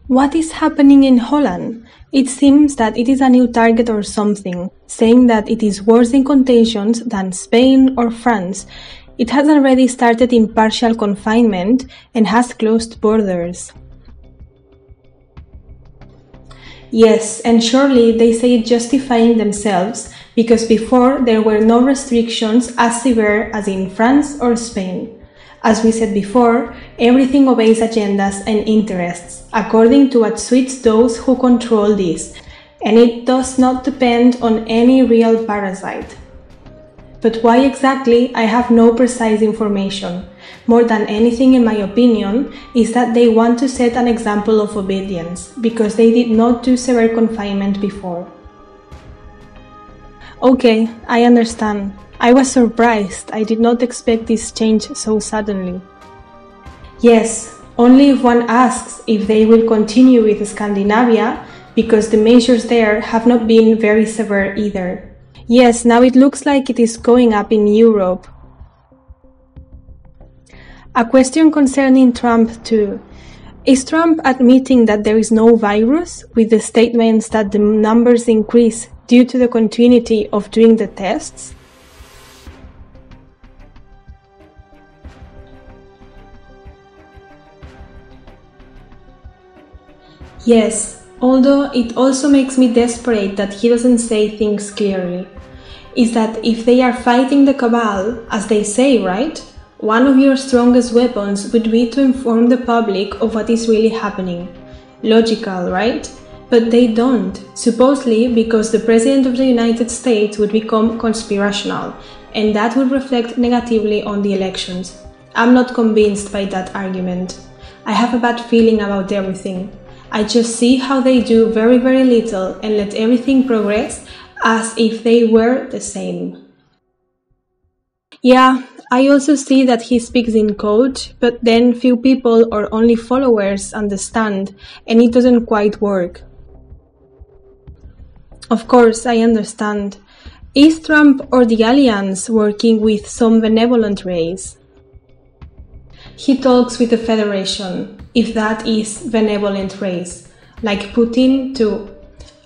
What is happening in Holland? It seems that it is a new target or something, saying that it is worse in contagions than Spain or France. It has already started in partial confinement and has closed borders. Yes, and surely they say it justifying themselves, because before there were no restrictions as severe as in France or Spain. As we said before, everything obeys agendas and interests, according to what suits those who control this, and it does not depend on any real parasite. But why exactly, I have no precise information. More than anything, in my opinion, is that they want to set an example of obedience, because they did not do severe confinement before. Okay, I understand. I was surprised. I did not expect this change so suddenly. Yes, only if one asks if they will continue with Scandinavia, because the measures there have not been very severe either. Yes, now it looks like it is going up in Europe. A question concerning Trump too. Is Trump admitting that there is no virus, with the statements that the numbers increase due to the continuity of doing the tests? Yes, although it also makes me desperate that he doesn't say things clearly. Is that if they are fighting the cabal, as they say, right? One of your strongest weapons would be to inform the public of what is really happening. Logical, right? But they don't, supposedly because the President of the United States would become conspirational, and that would reflect negatively on the elections. I'm not convinced by that argument. I have a bad feeling about everything. I just see how they do very, very little and let everything progress as if they were the same. Yeah, I also see that he speaks in code, but then few people or only followers understand, and it doesn't quite work. Of course, I understand. Is Trump or the Alliance working with some benevolent race? He talks with the Federation, if that is benevolent race, like Putin too.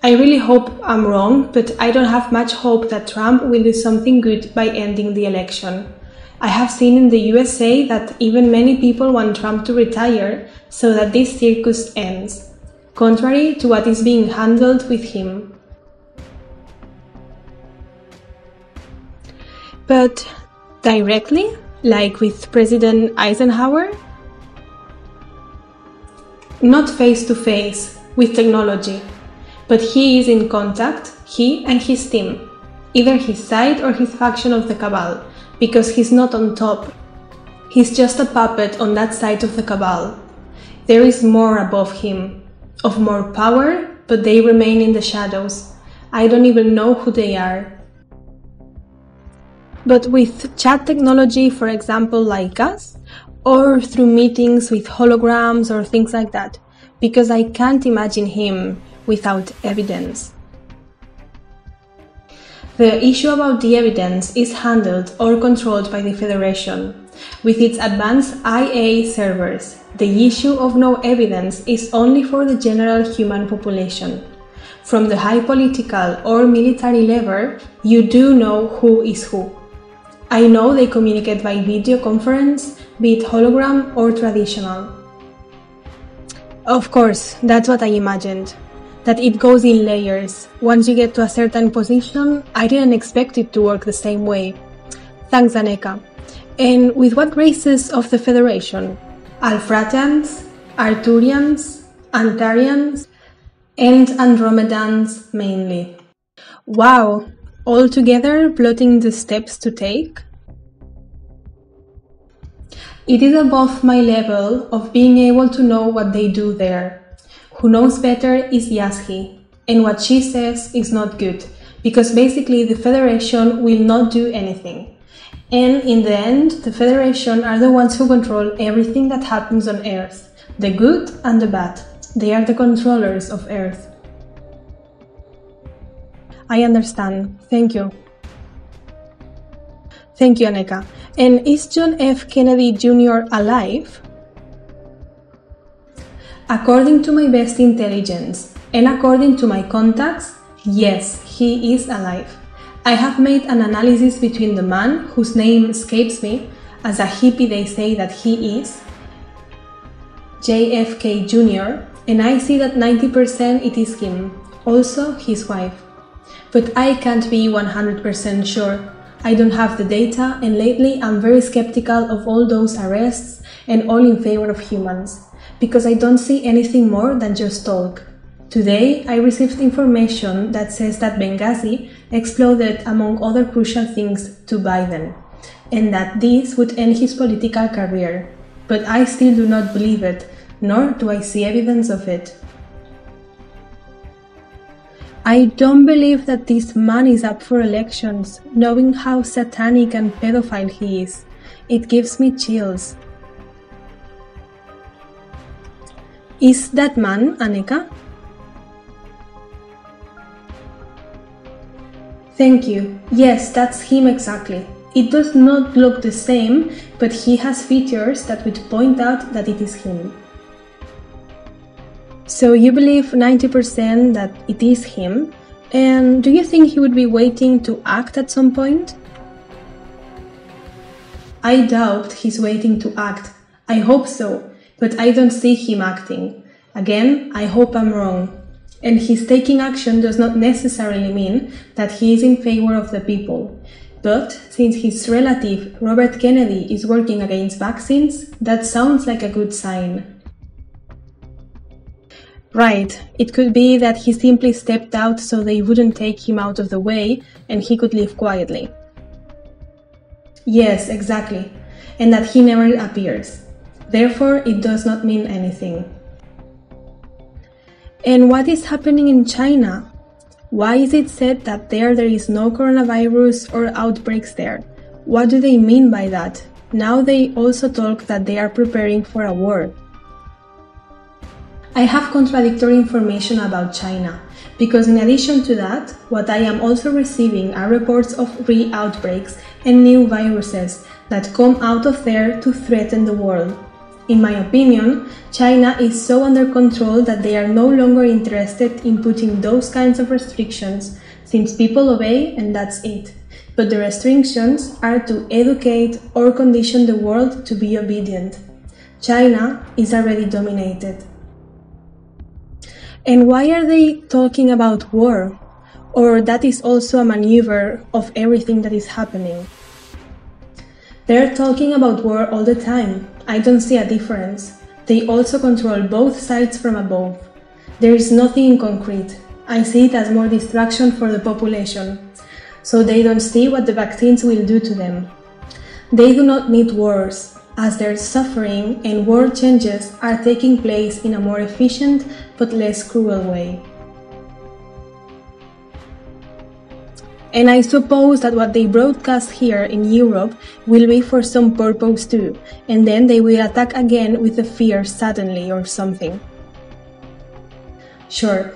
I really hope I'm wrong, but I don't have much hope that Trump will do something good by ending the election. I have seen in the USA that even many people want Trump to retire so that this circus ends, contrary to what is being handled with him. But directly? Like with President Eisenhower? Not face to face, with technology. But he is in contact, he and his team, either his side or his faction of the cabal, because he's not on top. He's just a puppet on that side of the cabal. There is more above him, of more power, but they remain in the shadows. I don't even know who they are. But with chat technology, for example, like us, or through meetings with holograms or things like that, because I can't imagine him without evidence. The issue about the evidence is handled or controlled by the Federation. With its advanced IA servers, the issue of no evidence is only for the general human population. From the high political or military level, you do know who is who. I know they communicate by video conference, be it hologram or traditional. Of course, that's what I imagined. That it goes in layers. Once you get to a certain position, I didn't expect it to work the same way. Thanks, Anéeka. And with what races of the Federation? Alfratians, Arturians, Antarians, and Andromedans mainly. Wow! All together plotting the steps to take? It is above my level of being able to know what they do there. Who knows better is Yashi, and what she says is not good, because basically the Federation will not do anything. And in the end, the Federation are the ones who control everything that happens on Earth, the good and the bad. They are the controllers of Earth. I understand. Thank you. Thank you, Anéeka. And is John F. Kennedy Jr. alive? According to my best intelligence and according to my contacts, yes, he is alive. I have made an analysis between the man, whose name escapes me, as a hippie they say that he is, JFK Jr., and I see that 90% it is him, also his wife. But I can't be 100% sure. I don't have the data, and lately I'm very skeptical of all those arrests and all in favor of humans, because I don't see anything more than just talk. Today, I received information that says that Benghazi exploded among other crucial things to Biden, and that this would end his political career. But I still do not believe it, nor do I see evidence of it. I don't believe that this man is up for elections, knowing how satanic and pedophile he is. It gives me chills. Is that man Anéeka? Thank you. Yes, that's him exactly. It does not look the same, but he has features that would point out that it is him. So you believe 90% that it is him, and do you think he would be waiting to act at some point? I doubt he's waiting to act. I hope so, but I don't see him acting. Again, I hope I'm wrong. And his taking action does not necessarily mean that he is in favor of the people. But since his relative, Robert Kennedy, is working against vaccines, that sounds like a good sign. Right, it could be that he simply stepped out so they wouldn't take him out of the way and he could live quietly. Yes, exactly, and that he never appears. Therefore, it does not mean anything. And what is happening in China? Why is it said that there is no coronavirus or outbreaks there? What do they mean by that? Now they also talk that they are preparing for a war. I have contradictory information about China, because in addition to that, what I am also receiving are reports of re-outbreaks and new viruses that come out of there to threaten the world. In my opinion, China is so under control that they are no longer interested in putting those kinds of restrictions, since people obey and that's it. But the restrictions are to educate or condition the world to be obedient. China is already dominated. And why are they talking about war? Or that is also a maneuver of everything that is happening? They're talking about war all the time. I don't see a difference. They also control both sides from above. There is nothing in concrete. I see it as more distraction for the population, so they don't see what the vaccines will do to them. They do not need wars, as their suffering and world changes are taking place in a more efficient but less cruel way. And I suppose that what they broadcast here in Europe will be for some purpose too, and then they will attack again with the fear suddenly or something. Sure,